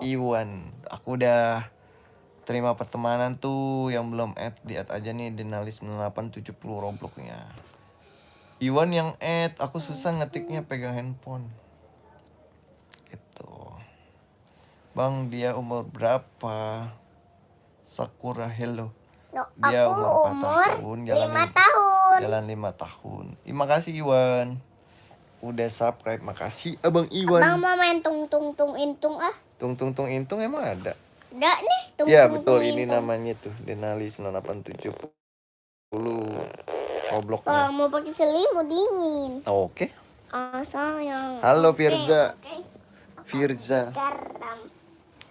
[SPEAKER 1] Iwan, aku udah terima pertemanan tuh, yang belum add di add aja nih, Denali 9870 Robloxnya. Iwan yang add, aku susah ngetiknya pegang handphone. Gitu. Bang, dia umur berapa? Sakura hello.
[SPEAKER 2] No,
[SPEAKER 1] Dia
[SPEAKER 2] aku
[SPEAKER 1] umur 4
[SPEAKER 2] umur
[SPEAKER 1] tahun,
[SPEAKER 2] 5 tahun.
[SPEAKER 1] jalan 5 tahun. Terima kasih Iwan. Udah subscribe, makasih Abang Iwan.
[SPEAKER 2] Abang mau main tung tung tung intung ah?
[SPEAKER 1] Tung tung tung intung emang ada?
[SPEAKER 2] Ada nih tung
[SPEAKER 1] Ya
[SPEAKER 2] tung
[SPEAKER 1] betul,
[SPEAKER 2] tung
[SPEAKER 1] ini
[SPEAKER 2] intung.
[SPEAKER 1] namanya tuh Denali 9870 Robloxnya.
[SPEAKER 2] Kalau mau pakai selimut dingin.
[SPEAKER 1] Oke.
[SPEAKER 2] Sayang.
[SPEAKER 1] Halo
[SPEAKER 2] Oke,
[SPEAKER 1] Firza.
[SPEAKER 2] oke.
[SPEAKER 1] Firza.
[SPEAKER 2] Sekarang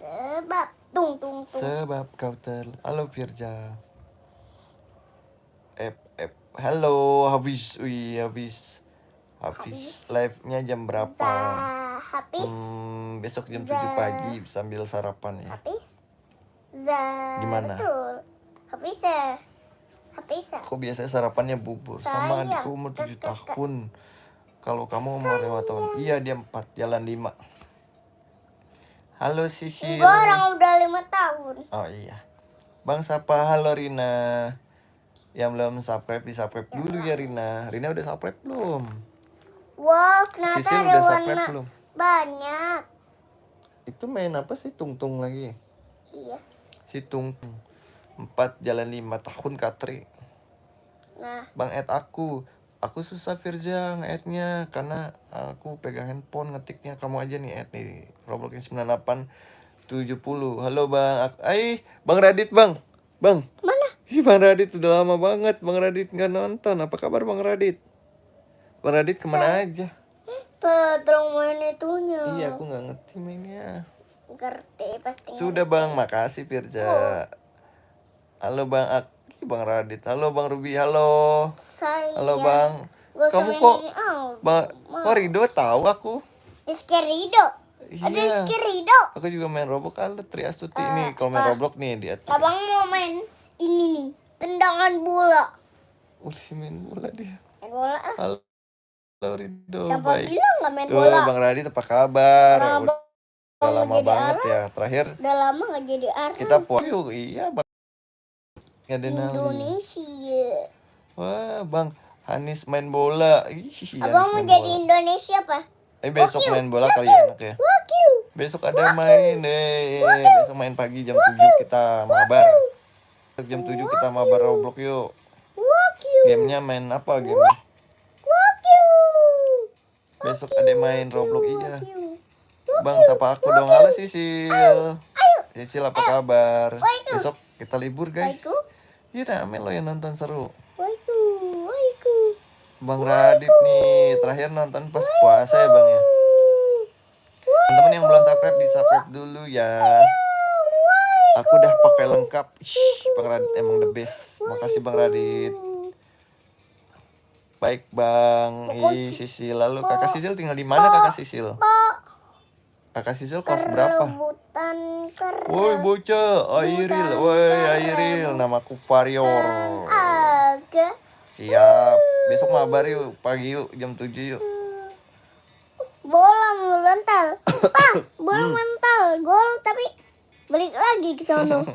[SPEAKER 2] sebab tung tung tung.
[SPEAKER 1] Sebab kau Halo Firza. Halo Hafiz. Hafiz. Live-nya jam berapa?
[SPEAKER 2] Habis.
[SPEAKER 1] Besok jam 7 pagi sambil sarapan ya.
[SPEAKER 2] Habis.
[SPEAKER 1] Gimana?
[SPEAKER 2] Betul. Habis.
[SPEAKER 1] Aku biasanya sarapannya bubur sama adikku umur 7 tahun. Kalau kamu umur 5 tahun. Iya, dia 4, jalan 5. Halo Sisil.
[SPEAKER 2] Enggak, orang udah 5 tahun.
[SPEAKER 1] Oh iya. Bang Sapa, halo Rina. Yang belum subscribe, di-subscribe dulu ya Rina. Rina udah subscribe belum?
[SPEAKER 2] Wow, ternyata
[SPEAKER 1] Sisil
[SPEAKER 2] ada
[SPEAKER 1] udah
[SPEAKER 2] warna
[SPEAKER 1] subscribe belum?
[SPEAKER 2] banyak.
[SPEAKER 1] Itu main apa sih Tungtung lagi?
[SPEAKER 2] Iya.
[SPEAKER 1] Si Tungtung. 4 jalan 5 tahun Katri.
[SPEAKER 2] Nah,
[SPEAKER 1] Bang add aku. Aku susah Firza nge-add-nya karena aku pegang handphone ngetiknya. Kamu aja nih add nih. Robloxnya 9870. Halo Bang. Bang Radit Bang. Bang.
[SPEAKER 2] mana?
[SPEAKER 1] Ih, Bang Radit udah lama banget. Bang Radit nggak nonton. Apa kabar Bang Radit? Bang Radit kemana aja?
[SPEAKER 2] Pedrong main itunya.
[SPEAKER 1] Iya, aku nggak ngerti mainnya.
[SPEAKER 2] Ngerti pasti.
[SPEAKER 1] Sudah Bang, makasih Firza. Halo Bang Bang Radit. Halo Bang Ruby. Halo.
[SPEAKER 2] Saya.
[SPEAKER 1] Halo Bang.
[SPEAKER 2] Gak usah
[SPEAKER 1] Kamu
[SPEAKER 2] mainin
[SPEAKER 1] kok
[SPEAKER 2] out.
[SPEAKER 1] kok Rido tahu aku?
[SPEAKER 2] Iskerido. Ada
[SPEAKER 1] Iya.
[SPEAKER 2] Iskerido.
[SPEAKER 1] Aku juga main Roblox. Halo Tri Astuti ini. Kalau main Roblox nih dia.
[SPEAKER 2] Abang mau main ini nih. Tendangan bola.
[SPEAKER 1] Main bola dia.
[SPEAKER 2] Main bola lah.
[SPEAKER 1] Halo Rido.
[SPEAKER 2] Siapa
[SPEAKER 1] Baik.
[SPEAKER 2] bilang gak main bola?
[SPEAKER 1] Bang Radit apa kabar?
[SPEAKER 2] Orang
[SPEAKER 1] Udah lama
[SPEAKER 2] jadi
[SPEAKER 1] banget
[SPEAKER 2] arah.
[SPEAKER 1] ya. Terakhir
[SPEAKER 2] Udah lama gak jadi arah.
[SPEAKER 1] kita yuk. Iya Bang. Ya, Denali.
[SPEAKER 2] Indonesia.
[SPEAKER 1] Wah Bang Hanis main bola.
[SPEAKER 2] Abang mau jadi Indonesia apa?
[SPEAKER 1] Besok main bola kali enak ya. Besok ada main besok main pagi jam 7 kita mabar. Besok jam 7 kita mabar Roblox yuk. Gamenya main apa game? Besok ada main Roblox iya. Bang sapa aku dong. Halo Sisil. Sisil apa kabar? Besok kita libur guys. Iya rame lo yang nonton seru. Bang Radit nih terakhir nonton pas puasa ya Bang ya. Teman-teman yang belum subscribe di-subscribe dulu ya. Aku udah pakai lengkap. Bang Radit emang the best. Makasih Bang Radit. Baik Bang. Sisil lalu Kakak Sisil tinggal di mana Kakak Sisil? Kakak Sisil kelas berapa? Woi bocah, Airil, namaku Varior. Siap. Besok mabar yuk, pagi yuk, jam 7 yuk.
[SPEAKER 2] Bola mental. Bola mental. Gol tapi balik lagi ke sono.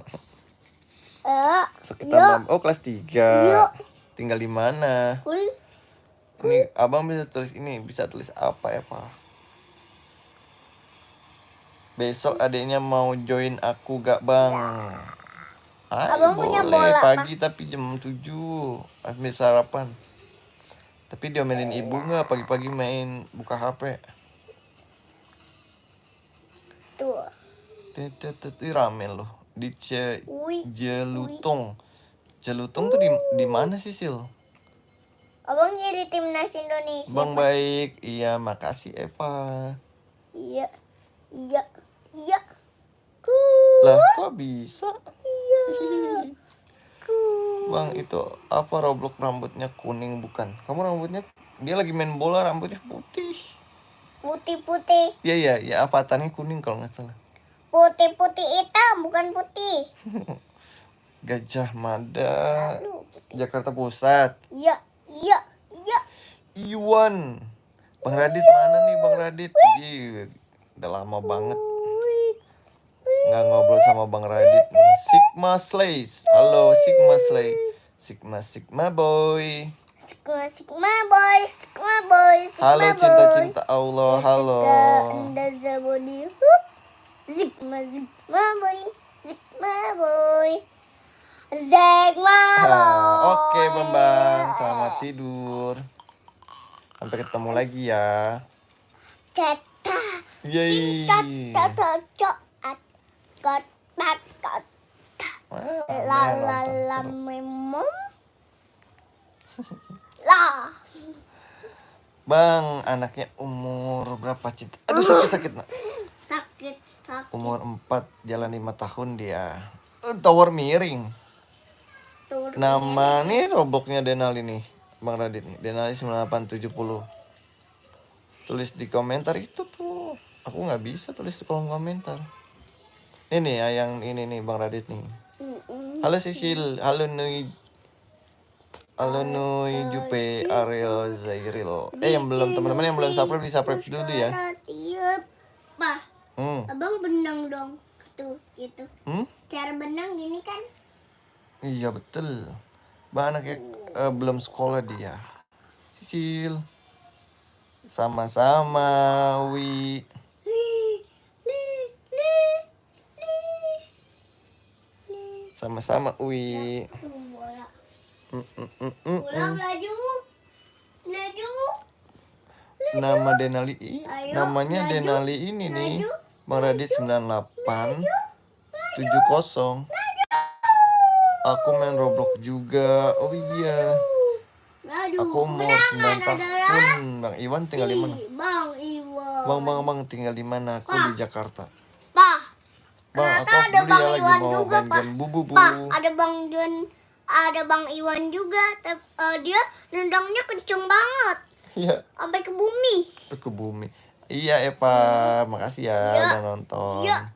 [SPEAKER 1] Kelas 3. Tinggal di mana? Ini Abang bisa tulis ini, bisa tulis apa ya, Pak? Besok adiknya mau join aku gak Bang?
[SPEAKER 2] Abang punya
[SPEAKER 1] boleh
[SPEAKER 2] bola,
[SPEAKER 1] pagi tapi jam 7 habis sarapan. Tapi dia mainin ibu nggak pagi-pagi main buka HP?
[SPEAKER 2] Tuh.
[SPEAKER 1] Rame loh di Jelutong. Jelutong tuh di mana sih Sil?
[SPEAKER 2] Abang jadi timnas Indonesia.
[SPEAKER 1] Bang baik, iya makasih Eva.
[SPEAKER 2] Iya.
[SPEAKER 1] Lah kok bisa? Bang itu apa Roblox rambutnya kuning bukan? Kamu rambutnya dia lagi main bola rambutnya putih.
[SPEAKER 2] Putih.
[SPEAKER 1] Iya avatarnya kuning kalau nggak salah.
[SPEAKER 2] Putih hitam bukan putih.
[SPEAKER 1] Gajah Mada. Jakarta Pusat.
[SPEAKER 2] Iya.
[SPEAKER 1] Iwan. Bang Radit mana nih Bang Radit? Udah lama banget nggak ngobrol sama Bang Radit nih. Sigma Slays. Halo Sigma Slay. Sigma boy.
[SPEAKER 2] Sigma boy.
[SPEAKER 1] Halo cinta Allah. Halo.
[SPEAKER 2] Zigma boy, Zigma boy, Zigma boy.
[SPEAKER 1] Oke Bambang, selamat tidur. Sampai ketemu lagi ya.
[SPEAKER 2] Kata,
[SPEAKER 1] Yeay.
[SPEAKER 2] kata, got, la la la memang, lah.
[SPEAKER 1] Bang, anaknya umur berapa Cita? Aduh sakit nak.
[SPEAKER 2] Sakit.
[SPEAKER 1] Umur 4 jalan 5 tahun dia. Tower miring.
[SPEAKER 2] Turun.
[SPEAKER 1] Nama nih Robloxnya Denali nih, Bang Radit nih. Denali 9870. Tulis di komentar itu tuh. Aku nggak bisa tulis di kolom komentar. Ini nih yang ini nih Bang Radit nih. Halo Sisil, halo Nui. Halo Nui Jupe Ariel Zairil. Yang belum teman-teman yang belum subscribe di subscribe dulu ya.
[SPEAKER 2] Tiup, Pak. Abang benang dong. Tuh, gitu. Cara benang gini kan?
[SPEAKER 1] Iya betul. Bang anaknya belum sekolah dia. Sisil. Sama-sama, Wi. Sama-sama, Wi.
[SPEAKER 2] Pulang laju.
[SPEAKER 1] Nama Denali namanya Denali ini nih. Bang Radit 98 70. Aku main Roblox juga. Oh iya. Aku umur 9 tahun. Bang Iwan tinggal di mana?
[SPEAKER 2] Bang Iwan.
[SPEAKER 1] Bang tinggal di mana? Aku di Jakarta.
[SPEAKER 2] Pak.
[SPEAKER 1] Bang, aku
[SPEAKER 2] Ternyata ada
[SPEAKER 1] dulu
[SPEAKER 2] Bang
[SPEAKER 1] ya lagi
[SPEAKER 2] Iwan
[SPEAKER 1] mau
[SPEAKER 2] juga,
[SPEAKER 1] main
[SPEAKER 2] Pak.
[SPEAKER 1] game bubu.
[SPEAKER 2] Pak, ada Bang Iwan juga. Dia nendangnya kenceng banget.
[SPEAKER 1] Iya.
[SPEAKER 2] Sampai ke bumi.
[SPEAKER 1] Ke bumi. Iya Eva, makasih ya udah nonton.
[SPEAKER 2] Iya.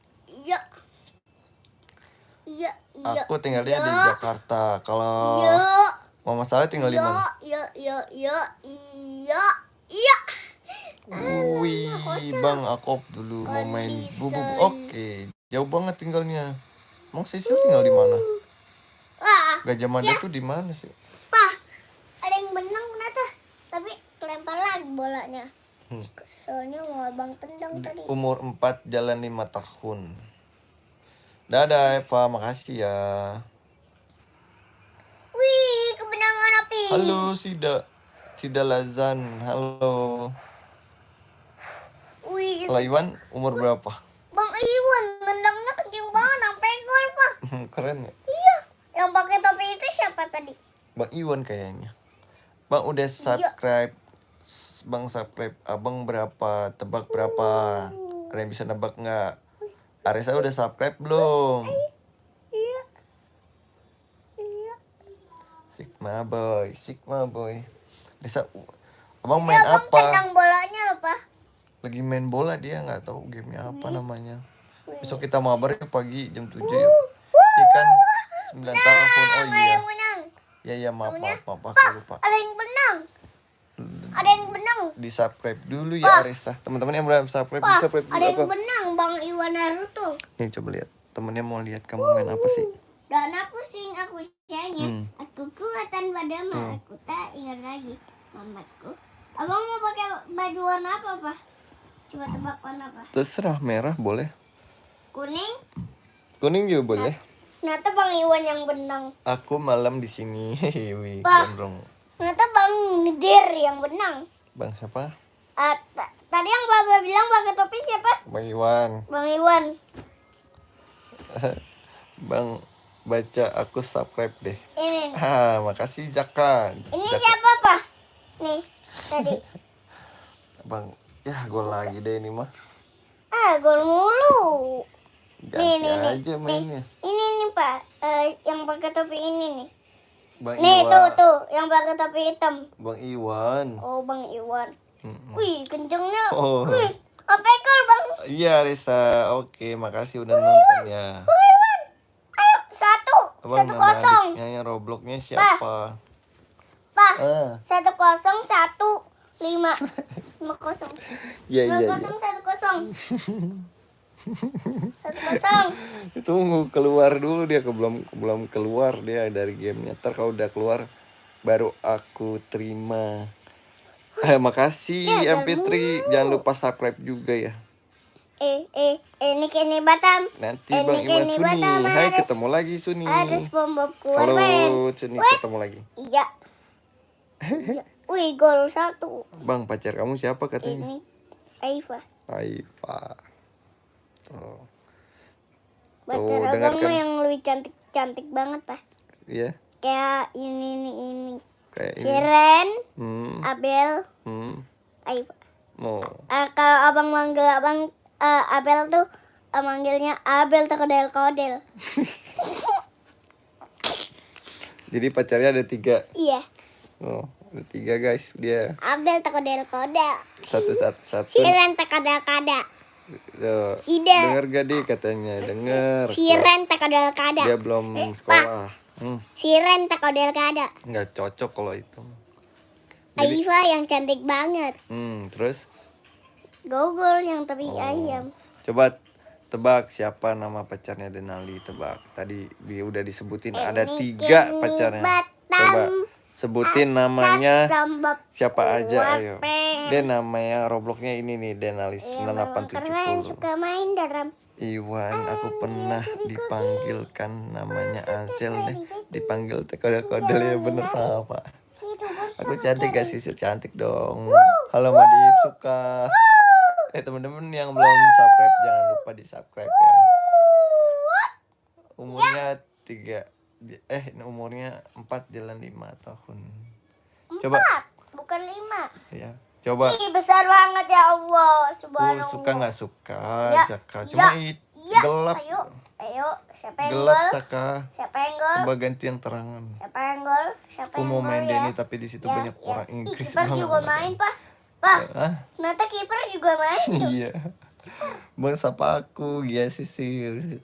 [SPEAKER 1] Aku tinggalnya di Jakarta. Kalau Mama Saleh tinggal di mana?
[SPEAKER 2] Iya.
[SPEAKER 1] Wih, Bang, aku off dulu mau main bubu. Oke, jauh banget tinggalnya. Emang Sisil tinggal di mana? Gajah Mada tuh di mana sih?
[SPEAKER 2] Pak, ada yang benang ternyata. Tapi kelempar lagi bolanya. Soalnya mau abang tendang tadi.
[SPEAKER 1] Umur 4 jalan 5 tahun. Dadah Eva, makasih ya.
[SPEAKER 2] Wih, kebenangan api.
[SPEAKER 1] Halo Sida Lazan, halo.
[SPEAKER 2] Wih,
[SPEAKER 1] Kalau Iwan umur berapa?
[SPEAKER 2] Bang Iwan tendangnya kenceng banget sampai gol, Pak.
[SPEAKER 1] Keren ya?
[SPEAKER 2] Iya, yang pakai topi itu siapa tadi?
[SPEAKER 1] Bang Iwan kayaknya. Bang udah subscribe. Bang subscribe. Abang berapa? Tebak berapa? Ada yang bisa nebak nggak? Arisa udah subscribe belum?
[SPEAKER 2] Iya.
[SPEAKER 1] Sigma boy. Arisa, abang main
[SPEAKER 2] Abang
[SPEAKER 1] apa?
[SPEAKER 2] tendang bolanya loh, Pak.
[SPEAKER 1] Lagi main bola dia, nggak tahu gamenya apa namanya. Besok kita mabar yuk pagi jam 7 yuk. Iya kan 9 tahun. Oh iya.
[SPEAKER 2] Yang menang.
[SPEAKER 1] Ya maaf aku lupa.
[SPEAKER 2] Ada yang benang. Ada yang benang.
[SPEAKER 1] Di subscribe dulu ya Arisa. Teman-teman yang belum subscribe, di subscribe dulu.
[SPEAKER 2] Ada yang benang, Bang Iwan Naruto.
[SPEAKER 1] Nih coba lihat. Temennya mau lihat kamu main apa sih?
[SPEAKER 2] Dan aku usianya. Aku kuatan padamu. Aku tak ingat lagi mamaku. Abang mau pakai baju warna apa, Pak? Coba tebak warna apa?
[SPEAKER 1] Terserah, merah boleh.
[SPEAKER 2] Kuning?
[SPEAKER 1] Kuning juga boleh.
[SPEAKER 2] Ternyata Bang Iwan yang benang.
[SPEAKER 1] Aku malam di sini. Wih,
[SPEAKER 2] Pak.
[SPEAKER 1] gondrong.
[SPEAKER 2] Ternyata Bang Dir yang benang.
[SPEAKER 1] Bang siapa?
[SPEAKER 2] Tadi yang Papa bilang pakai topi siapa?
[SPEAKER 1] Bang Iwan.
[SPEAKER 2] Bang Iwan.
[SPEAKER 1] Bang baca aku subscribe deh.
[SPEAKER 2] Ini.
[SPEAKER 1] Makasih Jaka.
[SPEAKER 2] Ini siapa, Pak? Nih, tadi.
[SPEAKER 1] Bang, ya gol lagi deh ini mah.
[SPEAKER 2] Gol mulu.
[SPEAKER 1] Ganti aja mainnya.
[SPEAKER 2] Ini nih, Pak. Yang pakai topi ini nih.
[SPEAKER 1] Bang
[SPEAKER 2] Nih,
[SPEAKER 1] Iwan.
[SPEAKER 2] tuh, yang pakai topi hitam.
[SPEAKER 1] Bang Iwan.
[SPEAKER 2] Oh, Bang Iwan. Wih, kencengnya.
[SPEAKER 1] Oh.
[SPEAKER 2] Wih, apa ekor, Bang?
[SPEAKER 1] Iya, Risa. Oke, makasih udah nonton ya.
[SPEAKER 2] Bang Iwan. Ayo, 1-0.
[SPEAKER 1] Abang nama adiknya yang Robloxnya siapa?
[SPEAKER 2] Pak, 1-0, 1-5. 5-0.
[SPEAKER 1] Iya.
[SPEAKER 2] 1-0. 1-0.
[SPEAKER 1] Tunggu keluar dulu dia, belum keluar dia dari gamenya. Ntar kalau udah keluar baru aku terima. Makasih MP3. Jangan lupa subscribe juga ya.
[SPEAKER 2] Ini Batam.
[SPEAKER 1] Nanti Bang Iwan
[SPEAKER 2] Ini
[SPEAKER 1] Suni.
[SPEAKER 2] Batam,
[SPEAKER 1] Hai,
[SPEAKER 2] harus-
[SPEAKER 1] ketemu lagi Suni.
[SPEAKER 2] Ada SpongeBob keluar
[SPEAKER 1] Halo
[SPEAKER 2] main.
[SPEAKER 1] Suni, ketemu lagi.
[SPEAKER 2] Iya. Iya. Wih, gol 1.
[SPEAKER 1] Bang, pacar kamu siapa katanya?
[SPEAKER 2] Ini Aifa.
[SPEAKER 1] Aifa. Oh.
[SPEAKER 2] Pacar
[SPEAKER 1] Tuh,
[SPEAKER 2] abang
[SPEAKER 1] dengarkan.
[SPEAKER 2] mah yang lebih cantik banget, Pak.
[SPEAKER 1] Iya,
[SPEAKER 2] Kayak ini.
[SPEAKER 1] kayak ini.
[SPEAKER 2] Siren,
[SPEAKER 1] Hmm.
[SPEAKER 2] Abel, Aifa.
[SPEAKER 1] Oh.
[SPEAKER 2] Kalau abang manggil Abel tuh manggilnya Abel terkodel-kodel.
[SPEAKER 1] Jadi pacarnya ada 3.
[SPEAKER 2] Iya,
[SPEAKER 1] Oh, ada 3 guys dia.
[SPEAKER 2] Abel terkodel-kodel.
[SPEAKER 1] Satu.
[SPEAKER 2] Siren terkodel-kodel.
[SPEAKER 1] Tuh,
[SPEAKER 2] Sida.
[SPEAKER 1] denger gak dia katanya? Denger.
[SPEAKER 2] Siren terkodel-kodel.
[SPEAKER 1] Dia belum sekolah.
[SPEAKER 2] Siren terkodel-kodel.
[SPEAKER 1] Nggak cocok kalau itu.
[SPEAKER 2] Aifa yang cantik banget.
[SPEAKER 1] Terus
[SPEAKER 2] Gogol yang tapi ayam.
[SPEAKER 1] coba tebak siapa nama pacarnya Denali, tebak. Tadi udah disebutin ada 3 pacarnya. Coba sebutin namanya siapa aja, ayo. Dia namanya Robloxnya ini nih, Denali
[SPEAKER 2] Keren
[SPEAKER 1] 9870.
[SPEAKER 2] suka main dalam.
[SPEAKER 1] Iwan, aku pernah dipanggilkan namanya Azel deh. Dipanggil kodel-kodel ya, bener sama. Aku cantik gak sih? Cantik dong. Halo Madip, suka. Teman-teman yang belum subscribe jangan lupa di subscribe ya. Umurnya 4 jalan 5 tahun. Coba.
[SPEAKER 2] Bukan 5.
[SPEAKER 1] Ya, coba.
[SPEAKER 2] Ih, besar banget ya Allah. Subhanallah.
[SPEAKER 1] Suka nggak suka?
[SPEAKER 2] Ya,
[SPEAKER 1] Jaka. Cuma gelap.
[SPEAKER 2] Ayo, siapa yang
[SPEAKER 1] Gelap
[SPEAKER 2] gol?
[SPEAKER 1] Saka.
[SPEAKER 2] Siapa yang gol?
[SPEAKER 1] Coba ganti yang terangan.
[SPEAKER 2] Siapa yang gol? Siapa
[SPEAKER 1] Aku
[SPEAKER 2] yang
[SPEAKER 1] mau
[SPEAKER 2] gol
[SPEAKER 1] main
[SPEAKER 2] ya?
[SPEAKER 1] Denny tapi di situ banyak orang Inggris
[SPEAKER 2] Kiper
[SPEAKER 1] banget.
[SPEAKER 2] juga main, Pak. Pak,
[SPEAKER 1] Hah?
[SPEAKER 2] ternyata kiper juga main tuh.
[SPEAKER 1] Iya. Bang sapa aku, ya Sisil.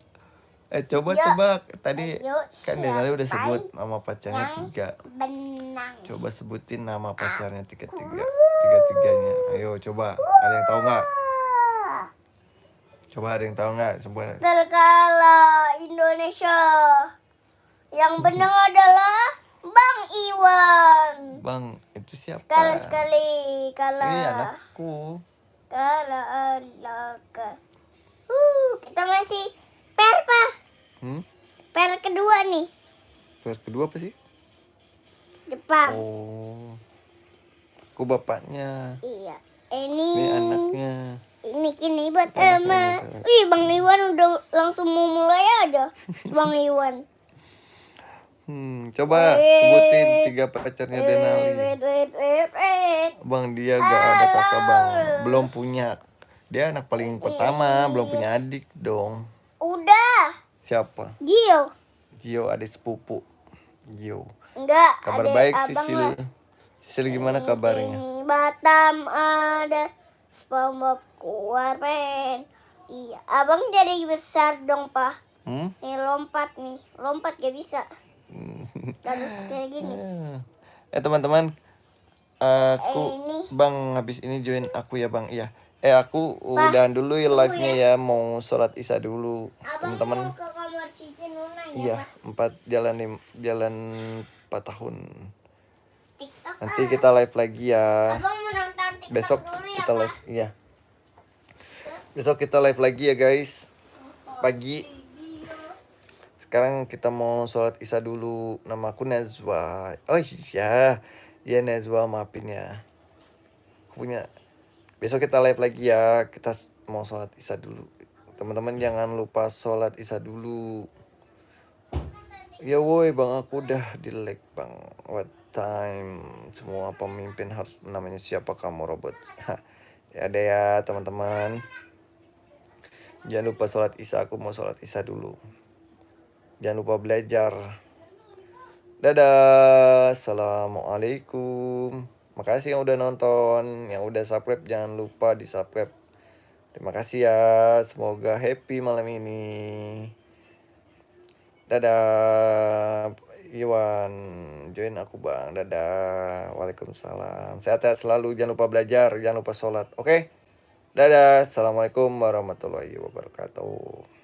[SPEAKER 1] Coba
[SPEAKER 2] Yuk.
[SPEAKER 1] tebak. Tadi
[SPEAKER 2] Ayo,
[SPEAKER 1] kan Denali udah
[SPEAKER 2] siapa
[SPEAKER 1] sebut nama pacarnya
[SPEAKER 2] yang
[SPEAKER 1] 3.
[SPEAKER 2] benang?
[SPEAKER 1] Coba sebutin nama pacarnya tiga-tiganya. Ayo coba. Ada yang tahu nggak? Coba ada yang tahu nggak? Coba.
[SPEAKER 2] Terkalah Indonesia. Yang benang adalah Bang Iwan.
[SPEAKER 1] Bang, itu siapa?
[SPEAKER 2] Sekali-sekali
[SPEAKER 1] Ini
[SPEAKER 2] kalah.
[SPEAKER 1] anakku.
[SPEAKER 2] Kalah anakku. Kita masih per, Pak. Per kedua nih.
[SPEAKER 1] Per kedua apa sih?
[SPEAKER 2] Jepang.
[SPEAKER 1] Oh. Aku bapaknya.
[SPEAKER 2] Iya.
[SPEAKER 1] Ini anaknya.
[SPEAKER 2] Ini kini buat
[SPEAKER 1] Anaknya
[SPEAKER 2] Emma.
[SPEAKER 1] gitu.
[SPEAKER 2] Wih, Bang Iwan udah langsung mau mulai aja. Bang Iwan.
[SPEAKER 1] Coba sebutin 3 pacarnya Denali. Bang, dia gak ada kakak bang. Belum punya. Dia anak paling pertama, belum punya adik dong.
[SPEAKER 2] Udah.
[SPEAKER 1] Siapa?
[SPEAKER 2] Gio.
[SPEAKER 1] Gio, adik sepupu. Gio.
[SPEAKER 2] Enggak.
[SPEAKER 1] Kabar
[SPEAKER 2] ada
[SPEAKER 1] baik
[SPEAKER 2] abang
[SPEAKER 1] Sisil.
[SPEAKER 2] lah.
[SPEAKER 1] Sisil gimana kabarnya?
[SPEAKER 2] Ini Batam ada SpongeBob keluar pen. Iya, abang jadi besar dong, Pak. Nih lompat nih. Lompat gak bisa. Harus kayak gini.
[SPEAKER 1] Teman-teman, aku
[SPEAKER 2] Ini.
[SPEAKER 1] Bang habis ini join aku ya Bang. Iya. Aku udahan dulu ya live-nya ya. Mau sholat isya dulu.
[SPEAKER 2] Abang
[SPEAKER 1] Teman-teman.
[SPEAKER 2] mau ke kamar Cici Nuna ya,
[SPEAKER 1] Iya,
[SPEAKER 2] Pak?
[SPEAKER 1] 4 jalan 4 tahun.
[SPEAKER 2] TikTok.
[SPEAKER 1] Nanti kita live lagi ya.
[SPEAKER 2] Abang mau nonton TikTok
[SPEAKER 1] Besok
[SPEAKER 2] dulu ya,
[SPEAKER 1] kita
[SPEAKER 2] Pak?
[SPEAKER 1] live. Iya. Besok kita live lagi ya guys. Pagi. Sekarang kita mau sholat isya dulu. Nama aku Nazwa. Oh iya. Iya Nazwa, maafin ya. Aku punya. Besok kita live lagi ya. Kita mau sholat isya dulu. Teman-teman jangan lupa sholat isya dulu. Ya woi bang, aku udah di like bang. What time? Semua pemimpin harus namanya siapa kamu robot. Ya ada ya teman-teman. Jangan lupa sholat isya. Aku mau sholat isya dulu. Jangan lupa belajar. Dadah. Assalamualaikum. Makasih yang udah nonton. Yang udah subscribe jangan lupa di subscribe. Terima kasih ya. Semoga happy malam ini. Dadah. Iwan, join aku bang. Dadah. Waalaikumsalam. Sehat-sehat selalu. Jangan lupa belajar. Jangan lupa sholat. Oke? Dadah. Assalamualaikum warahmatullahi wabarakatuh.